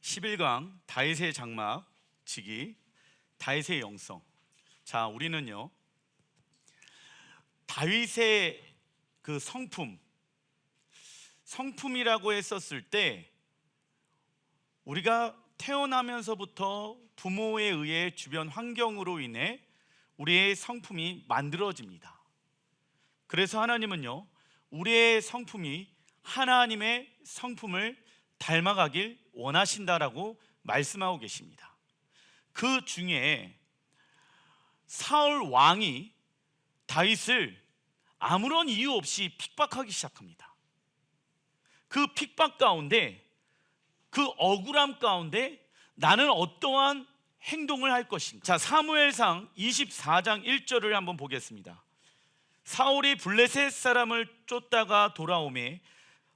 11강 다윗의 장막지기, 다윗의 영성. 자, 우리는요 다윗의 그 성품이라고 했었을 때 우리가 태어나면서부터 부모에 의해 주변 환경으로 인해 우리의 성품이 만들어집니다. 그래서 하나님은요 우리의 성품이 하나님의 성품을 닮아가길 원하신다라고 말씀하고 계십니다. 그 중에 사울 왕이 다윗을 아무런 이유 없이 핍박하기 시작합니다. 그 핍박 가운데, 그 억울함 가운데 나는 어떠한 행동을 할 것인가? 자, 사무엘상 24장 1절을 한번 보겠습니다. 사울이 블레셋 사람을 쫓다가 돌아오매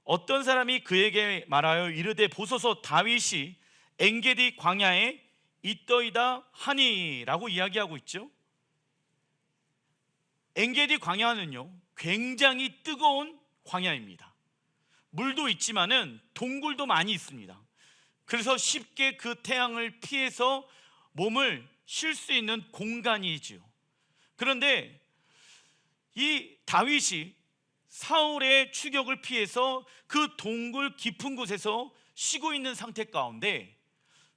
어떤 사람이 그에게 말하여 이르되 보소서 다윗이 엔게디 광야에 있더이다 하니라고 이야기하고 있죠. 엔게디 광야는요 굉장히 뜨거운 광야입니다. 물도 있지만은 동굴도 많이 있습니다. 그래서 쉽게 그 태양을 피해서 몸을 쉴 수 있는 공간이지요. 그런데 이 다윗이 사울의 추격을 피해서 그 동굴 깊은 곳에서 쉬고 있는 상태 가운데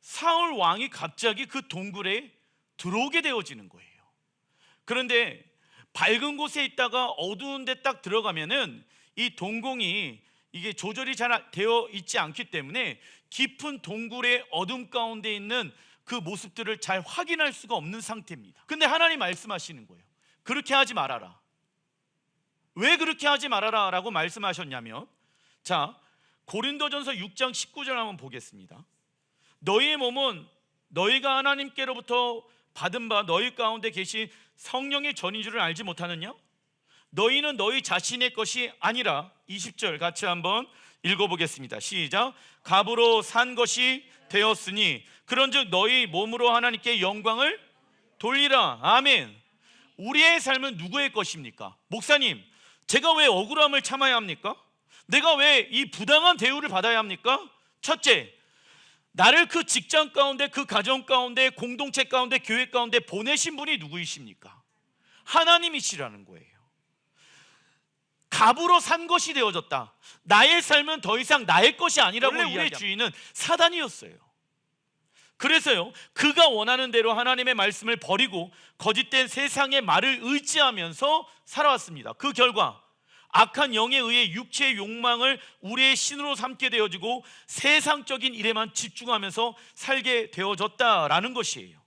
사울 왕이 갑자기 그 동굴에 들어오게 되어지는 거예요. 그런데 밝은 곳에 있다가 어두운 데 딱 들어가면은 이 동공이 이게 조절이 잘 되어 있지 않기 때문에 깊은 동굴의 어둠 가운데 있는 그 모습들을 잘 확인할 수가 없는 상태입니다. 근데 하나님 말씀하시는 거예요. 그렇게 하지 말아라. 왜 그렇게 하지 말아라 라고 말씀하셨냐면, 자, 고린도전서 6장 19절 한번 보겠습니다. 너희의 몸은 너희가 하나님께로부터 받은 바 너희 가운데 계신 성령의 전인 줄을 알지 못하느냐? 너희는 너희 자신의 것이 아니라, 20절 같이 한번 읽어보겠습니다. 시작. 값으로 산 것이 되었으니 그런즉 너희 몸으로 하나님께 영광을 돌리라. 아멘. 우리의 삶은 누구의 것입니까? 목사님, 제가 왜 억울함을 참아야 합니까? 내가 왜 이 부당한 대우를 받아야 합니까? 첫째, 나를 그 직장 가운데, 그 가정 가운데, 공동체 가운데, 교회 가운데 보내신 분이 누구이십니까? 하나님이시라는 거예요. 값으로 산 것이 되어졌다. 나의 삶은 더 이상 나의 것이 아니라고 이야기합니다. 우리의 주인은 사단이었어요. 그래서요 그가 원하는 대로 하나님의 말씀을 버리고 거짓된 세상의 말을 의지하면서 살아왔습니다. 그 결과 악한 영에 의해 육체의 욕망을 우리의 신으로 삼게 되어지고 세상적인 일에만 집중하면서 살게 되어졌다라는 것이에요.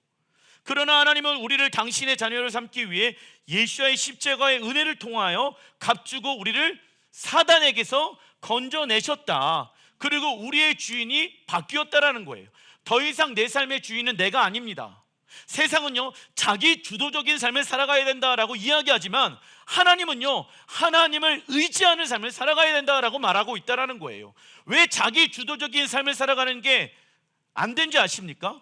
그러나 하나님은 우리를 당신의 자녀를 삼기 위해 예수와의 십자가의 은혜를 통하여 값주고 우리를 사단에게서 건져내셨다. 그리고 우리의 주인이 바뀌었다라는 거예요. 더 이상 내 삶의 주인은 내가 아닙니다. 세상은요 자기 주도적인 삶을 살아가야 된다라고 이야기하지만 하나님은요 하나님을 의지하는 삶을 살아가야 된다라고 말하고 있다라는 거예요. 왜 자기 주도적인 삶을 살아가는 게 안 된지 아십니까?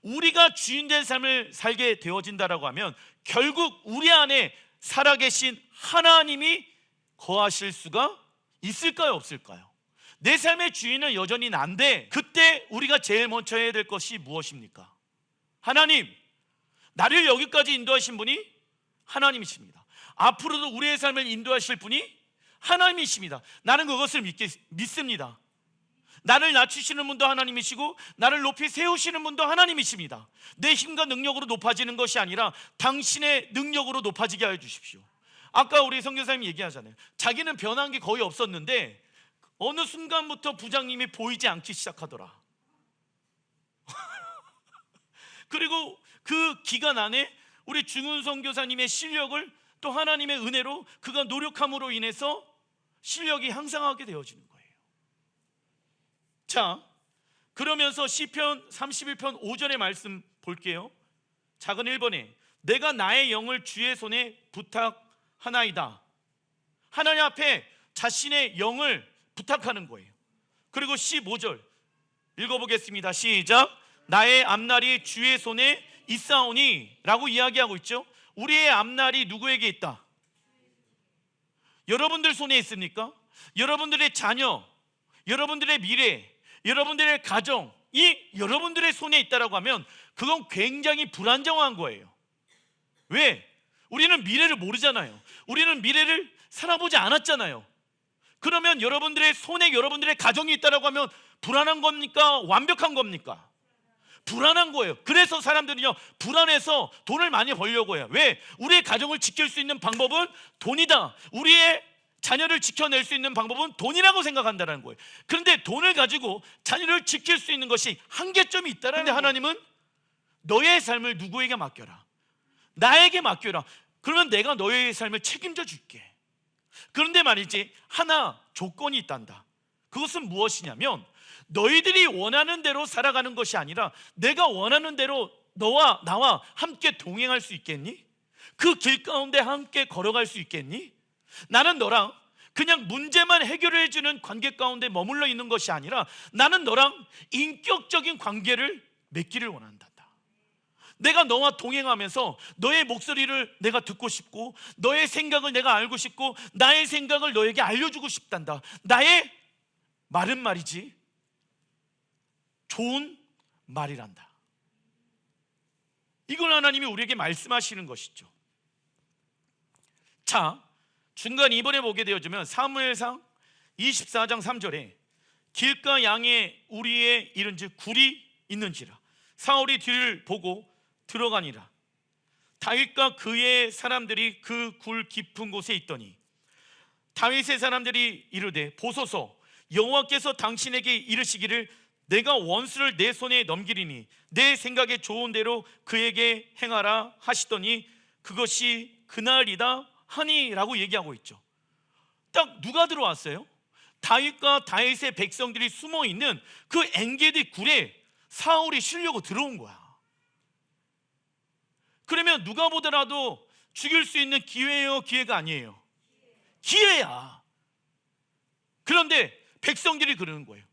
우리가 주인된 삶을 살게 되어진다라고 하면 결국 우리 안에 살아계신 하나님이 거하실 수가 있을까요, 없을까요? 내 삶의 주인은 여전히 난데, 그때 우리가 제일 먼저 해야 될 것이 무엇입니까? 하나님, 나를 여기까지 인도하신 분이 하나님이십니다. 앞으로도 우리의 삶을 인도하실 분이 하나님이십니다. 나는 그것을 믿습니다. 나를 낮추시는 분도 하나님이시고 나를 높이 세우시는 분도 하나님이십니다. 내 힘과 능력으로 높아지는 것이 아니라 당신의 능력으로 높아지게 하여 주십시오. 아까 우리 선교사님이 얘기하잖아요. 자기는 변한 게 거의 없었는데 어느 순간부터 부장님이 보이지 않기 시작하더라. 그리고 그 기간 안에 우리 중훈 선교사님의 실력을 또 하나님의 은혜로 그가 노력함으로 인해서 실력이 향상하게 되어지는 거예요. 자, 그러면서 시편 31편 5절의 말씀 볼게요. 작은 1번에 내가 나의 영을 주의 손에 부탁하나이다. 하나님 앞에 자신의 영을 부탁하는 거예요. 그리고 15절 읽어보겠습니다. 시작. 나의 앞날이 주의 손에 있사오니 라고 이야기하고 있죠. 우리의 앞날이 누구에게 있다? 여러분들 손에 있습니까? 여러분들의 자녀, 여러분들의 미래, 여러분들의 가정이 여러분들의 손에 있다라고 하면 그건 굉장히 불안정한 거예요. 왜? 우리는 미래를 모르잖아요. 우리는 미래를 살아보지 않았잖아요. 그러면 여러분들의 손에 여러분들의 가정이 있다라고 하면 불안한 겁니까? 완벽한 겁니까? 불안한 거예요. 그래서 사람들은요, 불안해서 돈을 많이 벌려고 해요. 왜? 우리의 가정을 지킬 수 있는 방법은 돈이다. 우리의 자녀를 지켜낼 수 있는 방법은 돈이라고 생각한다는 거예요. 그런데 돈을 가지고 자녀를 지킬 수 있는 것이 한계점이 있다는 거예요. 하나님은 너의 삶을 누구에게 맡겨라. 나에게 맡겨라. 그러면 내가 너의 삶을 책임져 줄게. 그런데 말이지, 하나 조건이 있단다. 그것은 무엇이냐면 너희들이 원하는 대로 살아가는 것이 아니라 내가 원하는 대로 너와 나와 함께 동행할 수 있겠니? 그 길 가운데 함께 걸어갈 수 있겠니? 나는 너랑 그냥 문제만 해결해 주는 관계 가운데 머물러 있는 것이 아니라 나는 너랑 인격적인 관계를 맺기를 원한다. 내가 너와 동행하면서 너의 목소리를 내가 듣고 싶고 너의 생각을 내가 알고 싶고 나의 생각을 너에게 알려주고 싶단다. 나의 말은 말이지 좋은 말이란다. 이걸 하나님이 우리에게 말씀하시는 것이죠. 자, 중간 이번에 보게 되어지면 사무엘상 24장 3절에 길가 양에 우리의 이른즉 굴이 있는지라 사울이 뒤를 보고 들어가니라. 다윗과 그의 사람들이 그 굴 깊은 곳에 있더니 다윗의 사람들이 이르되 보소서 여호와께서 당신에게 이르시기를 내가 원수를 내 손에 넘기리니 내 생각에 좋은 대로 그에게 행하라 하시더니 그것이 그날이다 하니라고 얘기하고 있죠. 딱 누가 들어왔어요? 다윗과 다윗의 백성들이 숨어있는 그 엔게디 굴에 사울이 쉬려고 들어온 거야. 그러면 누가 보더라도 죽일 수 있는 기회예요, 기회가 아니에요? 기회야. 그런데 백성들이 그러는 거예요.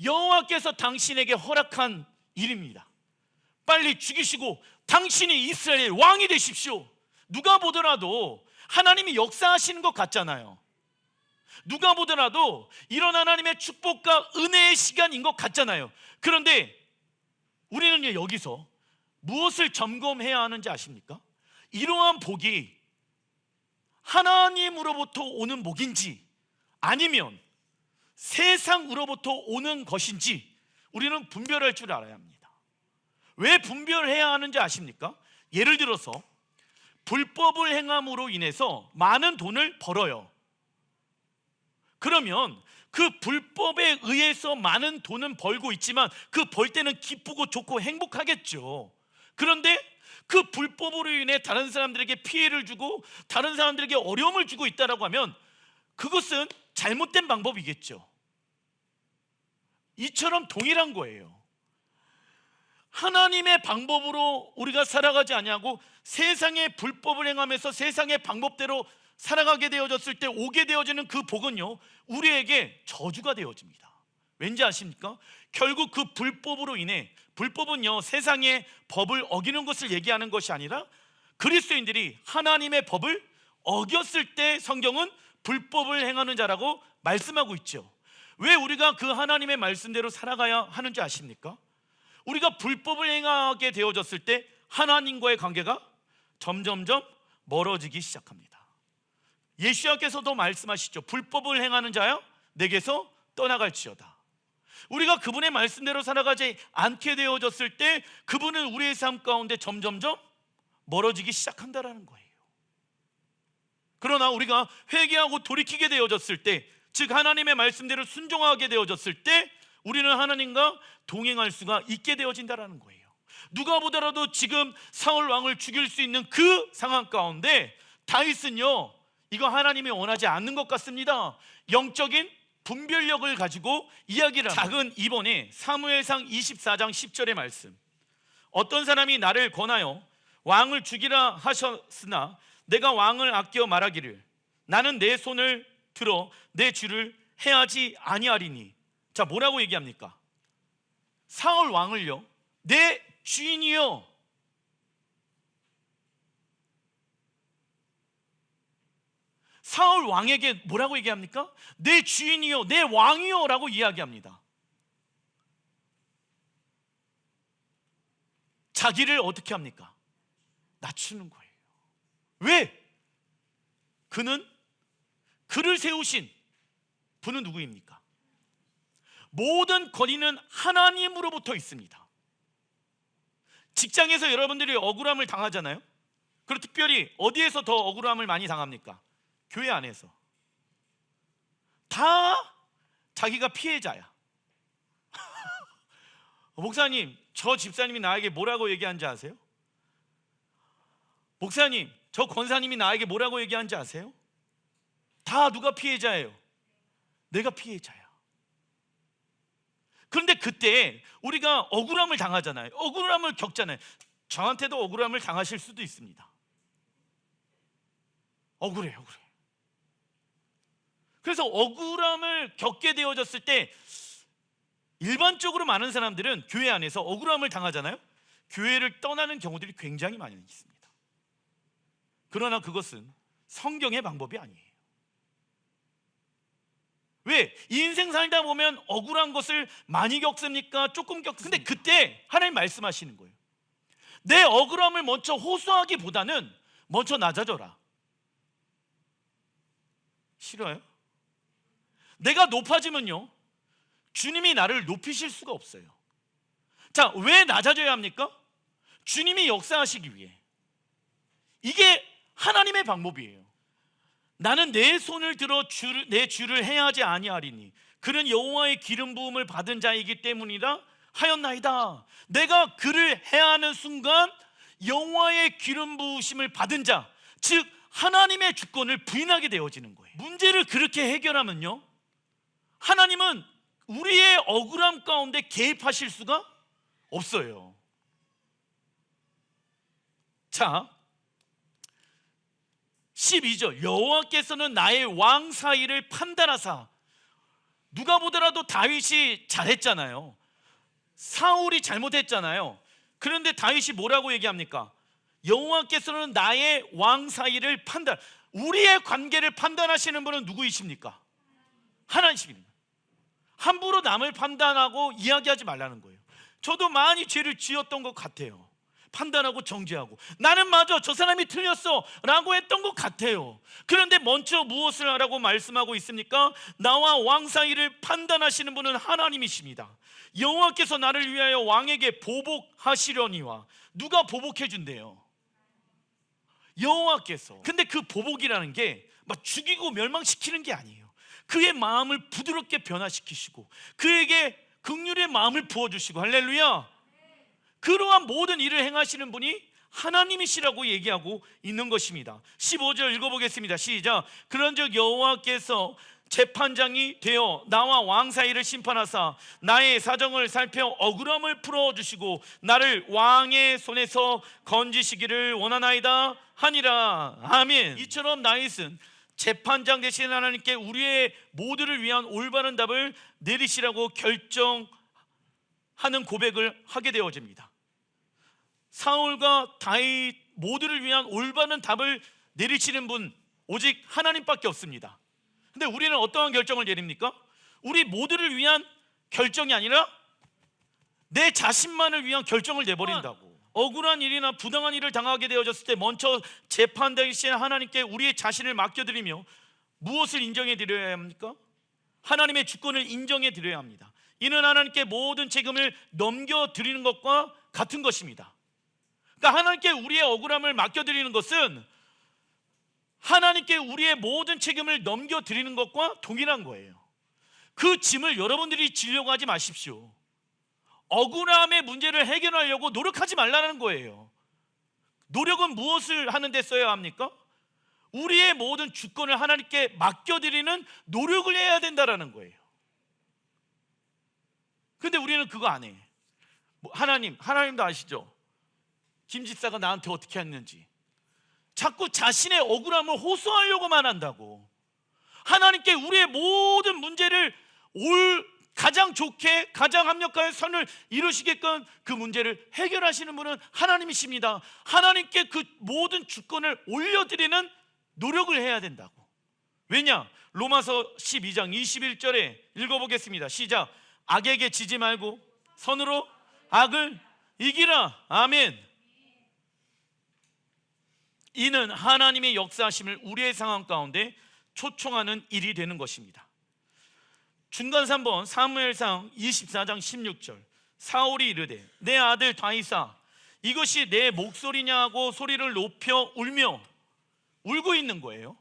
여호와께서 당신에게 허락한 일입니다. 빨리 죽이시고 당신이 이스라엘 왕이 되십시오. 누가 보더라도 하나님이 역사하시는 것 같잖아요. 누가 보더라도 이런 하나님의 축복과 은혜의 시간인 것 같잖아요. 그런데 우리는 여기서 무엇을 점검해야 하는지 아십니까? 이러한 복이 하나님으로부터 오는 복인지 아니면 세상으로부터 오는 것인지 우리는 분별할 줄 알아야 합니다. 왜 분별해야 하는지 아십니까? 예를 들어서 불법을 행함으로 인해서 많은 돈을 벌어요. 그러면 그 불법에 의해서 많은 돈은 벌고 있지만 그 벌 때는 기쁘고 좋고 행복하겠죠. 그런데 그 불법으로 인해 다른 사람들에게 피해를 주고 다른 사람들에게 어려움을 주고 있다고 하면 그것은 잘못된 방법이겠죠. 이처럼 동일한 거예요. 하나님의 방법으로 우리가 살아가지 아니하고 세상의 불법을 행하면서 세상의 방법대로 살아가게 되어졌을 때 오게 되어지는 그 복은요, 우리에게 저주가 되어집니다. 왠지 아십니까? 결국 그 불법으로 인해, 불법은요 세상의 법을 어기는 것을 얘기하는 것이 아니라 그리스도인들이 하나님의 법을 어겼을 때 성경은 불법을 행하는 자라고 말씀하고 있죠. 왜 우리가 그 하나님의 말씀대로 살아가야 하는지 아십니까? 우리가 불법을 행하게 되어졌을 때 하나님과의 관계가 점점점 멀어지기 시작합니다. 예수님께서도 말씀하시죠. 불법을 행하는 자여 내게서 떠나갈지어다. 우리가 그분의 말씀대로 살아가지 않게 되어졌을 때 그분은 우리의 삶 가운데 점점점 멀어지기 시작한다라는 거예요. 그러나 우리가 회개하고 돌이키게 되어졌을 때, 즉 하나님의 말씀대로 순종하게 되어졌을 때 우리는 하나님과 동행할 수가 있게 되어진다라는 거예요. 누가 보더라도 지금 사울 왕을 죽일 수 있는 그 상황 가운데 다윗은요, 이거 하나님이 원하지 않는 것 같습니다. 영적인 분별력을 가지고 이야기를 합니다. 작은 이번에 사무엘상 24장 10절의 말씀, 어떤 사람이 나를 권하여 왕을 죽이라 하셨으나 내가 왕을 아껴 말하기를 나는 내 손을 들어 내 주를 해하지 아니하리니. 자, 뭐라고 얘기합니까? 사울 왕을요, 내 주인이요, 사울 왕에게 뭐라고 얘기합니까? 내 주인이요, 내 왕이요 라고 이야기합니다. 자기를 어떻게 합니까? 낮추는 거예요. 왜? 그를 세우신 분은 누구입니까? 모든 권위는 하나님으로부터 있습니다. 직장에서 여러분들이 억울함을 당하잖아요. 그리고 특별히 어디에서 더 억울함을 많이 당합니까? 교회 안에서. 다 자기가 피해자야. 목사님, 저 집사님이 나에게 뭐라고 얘기한지 아세요? 목사님, 저 권사님이 나에게 뭐라고 얘기한지 아세요? 다 누가 피해자예요? 내가 피해자야. 그런데 그때 우리가 억울함을 당하잖아요. 억울함을 겪잖아요. 저한테도 억울함을 당하실 수도 있습니다. 억울해. 그래서 억울함을 겪게 되어졌을 때 일반적으로 많은 사람들은 교회 안에서 억울함을 당하잖아요. 교회를 떠나는 경우들이 굉장히 많이 있습니다. 그러나 그것은 성경의 방법이 아니에요. 왜? 인생 살다 보면 억울한 것을 많이 겪습니까? 조금 겪습니까? 근데 그때 하나님 말씀하시는 거예요. 내 억울함을 먼저 호소하기보다는 먼저 낮아져라. 싫어요? 내가 높아지면요, 주님이 나를 높이실 수가 없어요. 자, 왜 낮아져야 합니까? 주님이 역사하시기 위해. 이게 하나님의 방법이에요. 나는 내 손을 들어 내 주를 해하지 아니하리니 그는 여호와의 기름 부음을 받은 자이기 때문이라 하였나이다. 내가 그를 해하는 순간 여호와의 기름 부으심을 받은 자, 즉 하나님의 주권을 부인하게 되어지는 거예요. 문제를 그렇게 해결하면요, 하나님은 우리의 억울함 가운데 개입하실 수가 없어요. 자, 12절, 여호와께서는 나의 왕 사이를 판단하사. 누가 보더라도 다윗이 잘했잖아요. 사울이 잘못했잖아요. 그런데 다윗이 뭐라고 얘기합니까? 여호와께서는 나의 왕 사이를 판단. 우리의 관계를 판단하시는 분은 누구이십니까? 하나님이십니다. 함부로 남을 판단하고 이야기하지 말라는 거예요. 저도 많이 죄를 지었던 것 같아요. 판단하고 정죄하고 나는 맞아, 저 사람이 틀렸어 라고 했던 것 같아요. 그런데 먼저 무엇을 하라고 말씀하고 있습니까? 나와 왕 사이를 판단하시는 분은 하나님이십니다. 여호와께서 나를 위하여 왕에게 보복하시려니와. 누가 보복해 준대요? 여호와께서. 근데 그 보복이라는 게 막 죽이고 멸망시키는 게 아니에요. 그의 마음을 부드럽게 변화시키시고 그에게 긍휼의 마음을 부어주시고. 할렐루야. 그러한 모든 일을 행하시는 분이 하나님이시라고 얘기하고 있는 것입니다. 15절 읽어보겠습니다. 시작. 그런즉 여호와께서 재판장이 되어 나와 왕 사이를 심판하사 나의 사정을 살펴 억울함을 풀어주시고 나를 왕의 손에서 건지시기를 원하나이다 하니라. 아멘. 이처럼 다윗은 재판장 되신 하나님께 우리의 모두를 위한 올바른 답을 내리시라고 결정하는 고백을 하게 되어집니다. 사울과 다윗 모두를 위한 올바른 답을 내리시는 분 오직 하나님밖에 없습니다. 근데 우리는 어떠한 결정을 내립니까? 우리 모두를 위한 결정이 아니라 내 자신만을 위한 결정을 내버린다고. 억울한 일이나 부당한 일을 당하게 되어졌을 때 먼저 재판되신 하나님께 우리의 자신을 맡겨드리며 무엇을 인정해 드려야 합니까? 하나님의 주권을 인정해 드려야 합니다. 이는 하나님께 모든 책임을 넘겨드리는 것과 같은 것입니다. 그러니까 하나님께 우리의 억울함을 맡겨드리는 것은 하나님께 우리의 모든 책임을 넘겨드리는 것과 동일한 거예요. 그 짐을 여러분들이 지려고 하지 마십시오. 억울함의 문제를 해결하려고 노력하지 말라는 거예요. 노력은 무엇을 하는 데 써야 합니까? 우리의 모든 주권을 하나님께 맡겨드리는 노력을 해야 된다는 거예요. 근데 우리는 그거 안 해. 하나님도 아시죠? 김 집사가 나한테 어떻게 했는지. 자꾸 자신의 억울함을 호소하려고만 한다고. 하나님께 우리의 모든 문제를 가장 좋게 가장 합력하여 선을 이루시게끔 그 문제를 해결하시는 분은 하나님이십니다. 하나님께 그 모든 주권을 올려드리는 노력을 해야 된다고. 왜냐? 로마서 12장 21절에 읽어보겠습니다. 시작. 악에게 지지 말고 선으로 악을 이기라. 아멘. 이는 하나님의 역사하심을 우리의 상황 가운데 초청하는 일이 되는 것입니다. 중간 3번 사무엘상 24장 16절. 사울이 이르되 내 아들 다윗아 이것이 내 목소리냐 하고 소리를 높여 울며 울고 있는 거예요.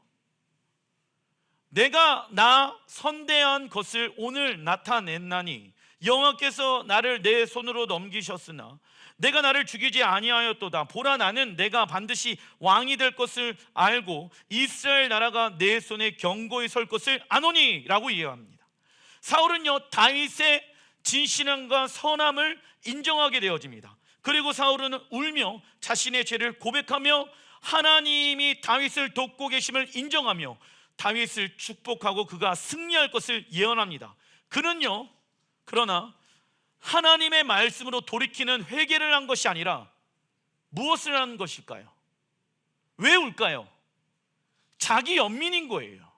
내가 나 선대한 것을 오늘 나타냈나니 여호와께서 나를 내 손으로 넘기셨으나 내가 나를 죽이지 아니하였도다. 보라 나는 내가 반드시 왕이 될 것을 알고 이스라엘 나라가 내 손에 견고히 설 것을 아노니 라고 이해합니다. 사울은요 다윗의 진실함과 선함을 인정하게 되어집니다. 그리고 사울은 울며 자신의 죄를 고백하며 하나님이 다윗을 돕고 계심을 인정하며 다윗을 축복하고 그가 승리할 것을 예언합니다. 그는요 그러나 하나님의 말씀으로 돌이키는 회개를 한 것이 아니라 무엇을 한 것일까요? 왜 울까요? 자기 연민인 거예요.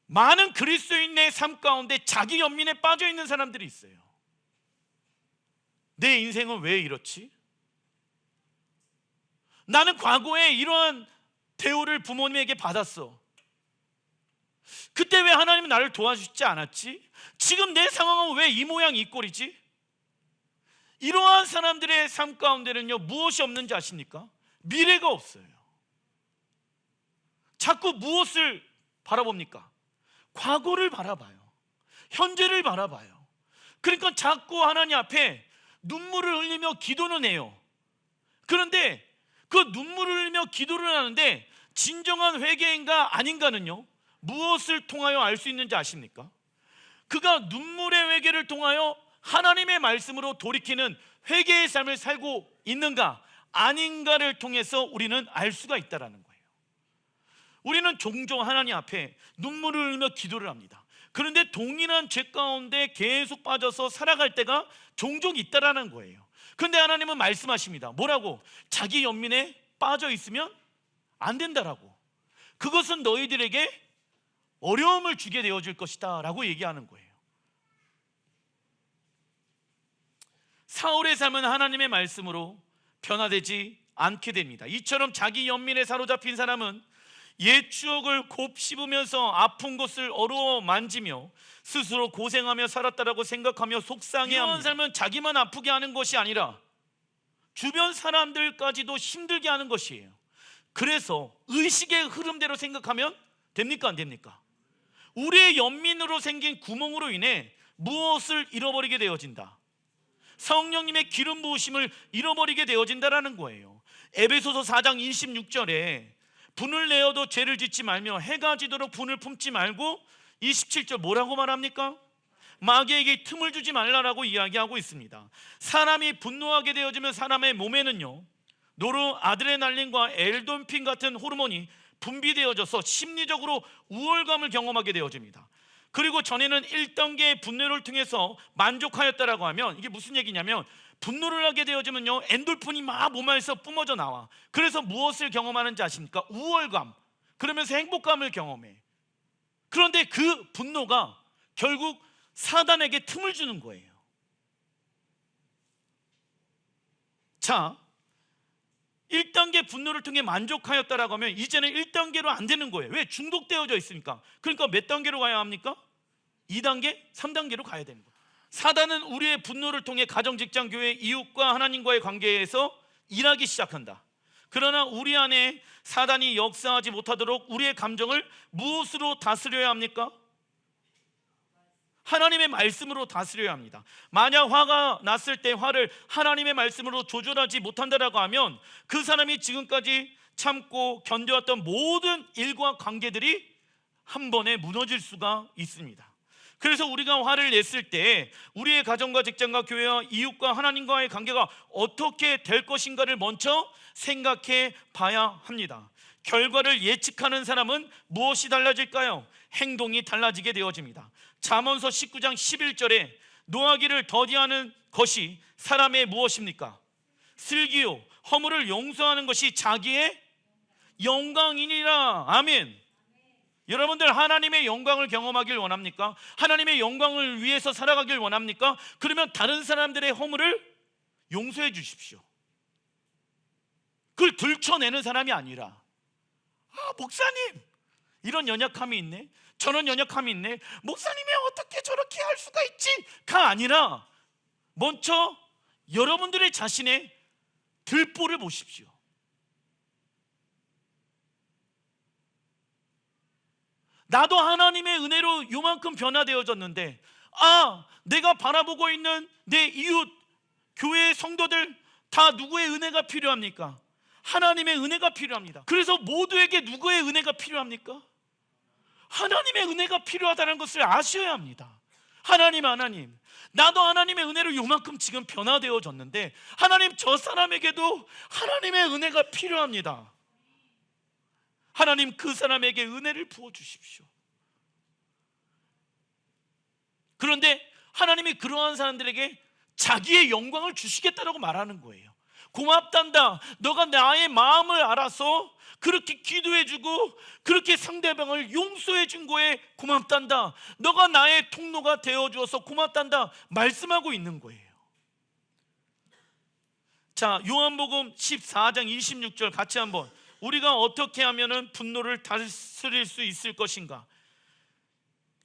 많은 그리스도인의 삶 가운데 자기 연민에 빠져 있는 사람들이 있어요. 내 인생은 왜 이렇지? 나는 과거에 이러한 대우를 부모님에게 받았어. 그때 왜 하나님은 나를 도와주지 않았지? 지금 내 상황은 왜 이 모양 이 꼴이지? 이러한 사람들의 삶 가운데는요 무엇이 없는지 아십니까? 미래가 없어요. 자꾸 무엇을 바라봅니까? 과거를 바라봐요. 현재를 바라봐요. 그러니까 자꾸 하나님 앞에 눈물을 흘리며 기도는 해요. 그런데 그 눈물을 흘리며 기도를 하는데 진정한 회개인가 아닌가는요 무엇을 통하여 알 수 있는지 아십니까? 그가 눈물의 회개를 통하여 하나님의 말씀으로 돌이키는 회개의 삶을 살고 있는가 아닌가를 통해서 우리는 알 수가 있다는 거예요. 우리는 종종 하나님 앞에 눈물을 흘리며 기도를 합니다. 그런데 동일한 죄 가운데 계속 빠져서 살아갈 때가 종종 있다라는 거예요. 그런데 하나님은 말씀하십니다. 뭐라고? 자기 연민에 빠져 있으면 안 된다라고. 그것은 너희들에게 어려움을 주게 되어질 것이다 라고 얘기하는 거예요. 사울의 삶은 하나님의 말씀으로 변화되지 않게 됩니다. 이처럼 자기 연민에 사로잡힌 사람은 옛 추억을 곱씹으면서 아픈 것을 어루어 만지며 스스로 고생하며 살았다라고 생각하며 속상해합니다. 이런 삶은 자기만 아프게 하는 것이 아니라 주변 사람들까지도 힘들게 하는 것이에요. 그래서 의식의 흐름대로 생각하면 됩니까 안 됩니까? 우리의 연민으로 생긴 구멍으로 인해 무엇을 잃어버리게 되어진다? 성령님의 기름 부으심을 잃어버리게 되어진다라는 거예요. 에베소서 4장 26절에 분을 내어도 죄를 짓지 말며 해가 지도록 분을 품지 말고 27절 뭐라고 말합니까? 마귀에게 틈을 주지 말라라고 이야기하고 있습니다. 사람이 분노하게 되어지면 사람의 몸에는요 노르아드레날린과 엔돌핀 같은 호르몬이 분비되어져서 심리적으로 우월감을 경험하게 되어집니다. 그리고 전에는 1단계의 분노를 통해서 만족하였다라고 하면 이게 무슨 얘기냐면 분노를 하게 되어지면요 엔돌핀이 막 몸 안에서 뿜어져 나와. 그래서 무엇을 경험하는지 아십니까? 우월감. 그러면서 행복감을 경험해. 그런데 그 분노가 결국 사단에게 틈을 주는 거예요. 자, 1단계 분노를 통해 만족하였다라고 하면 이제는 1단계로 안 되는 거예요. 왜? 중독되어져 있으니까. 그러니까 몇 단계로 가야 합니까? 2단계, 3단계로 가야 되는 거예요. 사단은 우리의 분노를 통해 가정, 직장, 교회, 이웃과 하나님과의 관계에서 일하기 시작한다. 그러나 우리 안에 사단이 역사하지 못하도록 우리의 감정을 무엇으로 다스려야 합니까? 하나님의 말씀으로 다스려야 합니다. 만약 화가 났을 때 화를 하나님의 말씀으로 조절하지 못한다라고 하면 그 사람이 지금까지 참고 견뎌왔던 모든 일과 관계들이 한 번에 무너질 수가 있습니다. 그래서 우리가 화를 냈을 때 우리의 가정과 직장과 교회와 이웃과 하나님과의 관계가 어떻게 될 것인가를 먼저 생각해 봐야 합니다. 결과를 예측하는 사람은 무엇이 달라질까요? 행동이 달라지게 되어집니다. 잠언서 19장 11절에 노하기를 더디하는 것이 사람의 무엇입니까? 슬기요 허물을 용서하는 것이 자기의 영광이니라. 아멘. 여러분들 하나님의 영광을 경험하길 원합니까? 하나님의 영광을 위해서 살아가길 원합니까? 그러면 다른 사람들의 허물을 용서해 주십시오. 그걸 들춰내는 사람이 아니라, 목사님 이런 연약함이 있네, 저런 연약함이 있네, 목사님이 어떻게 저렇게 할 수가 있지?가 아니라 먼저 여러분들의 자신의 들보를 보십시오. 나도 하나님의 은혜로 요만큼 변화되어졌는데, 내가 바라보고 있는 내 이웃, 교회의 성도들 다 누구의 은혜가 필요합니까? 하나님의 은혜가 필요합니다. 그래서 모두에게 누구의 은혜가 필요합니까? 하나님의 은혜가 필요하다는 것을 아셔야 합니다. 하나님, 나도 하나님의 은혜로 요만큼 지금 변화되어졌는데, 하나님, 저 사람에게도 하나님의 은혜가 필요합니다. 하나님, 그 사람에게 은혜를 부어주십시오. 그런데 하나님이 그러한 사람들에게 자기의 영광을 주시겠다라고 말하는 거예요. 고맙단다, 너가 나의 마음을 알아서 그렇게 기도해주고 그렇게 상대방을 용서해 준 거에 고맙단다, 너가 나의 통로가 되어주어서 고맙단다 말씀하고 있는 거예요. 자, 요한복음 14장 26절 같이 한번, 우리가 어떻게 하면 분노를 다스릴 수 있을 것인가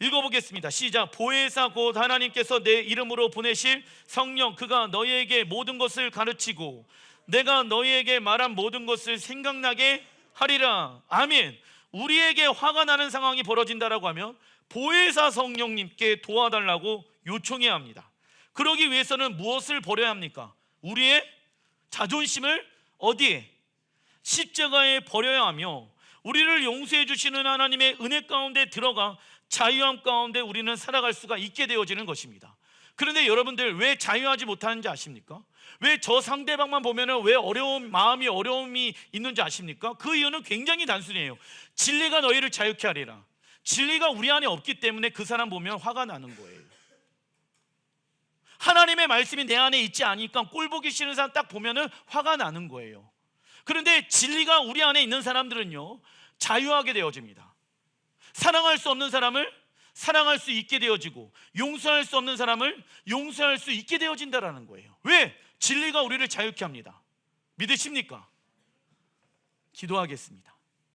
읽어보겠습니다. 시작. 보혜사 곧 하나님께서 내 이름으로 보내실 성령, 그가 너희에게 모든 것을 가르치고 내가 너희에게 말한 모든 것을 생각나게 하리라. 아멘. 우리에게 화가 나는 상황이 벌어진다라고 하면 보혜사 성령님께 도와달라고 요청해야 합니다. 그러기 위해서는 무엇을 버려야 합니까? 우리의 자존심을 어디에? 십자가에 버려야 하며, 우리를 용서해 주시는 하나님의 은혜 가운데 들어가 자유함 가운데 우리는 살아갈 수가 있게 되어지는 것입니다. 그런데 여러분들 왜 자유하지 못하는지 아십니까? 왜 저 상대방만 보면 왜 어려움이 있는지 아십니까? 그 이유는 굉장히 단순해요. 진리가 너희를 자유케 하리라. 진리가 우리 안에 없기 때문에 그 사람 보면 화가 나는 거예요. 하나님의 말씀이 내 안에 있지 않으니까 꼴 보기 싫은 사람 딱 보면 화가 나는 거예요. 그런데 진리가 우리 안에 있는 사람들은요, 자유하게 되어집니다. 사랑할 수 없는 사람을 사랑할 수 있게 되어지고, 용서할 수 없는 사람을 용서할 수 있게 되어진다라는 거예요. 왜? 진리가 우리를 자유케 합니다. 믿으십니까? 기도하겠습니다.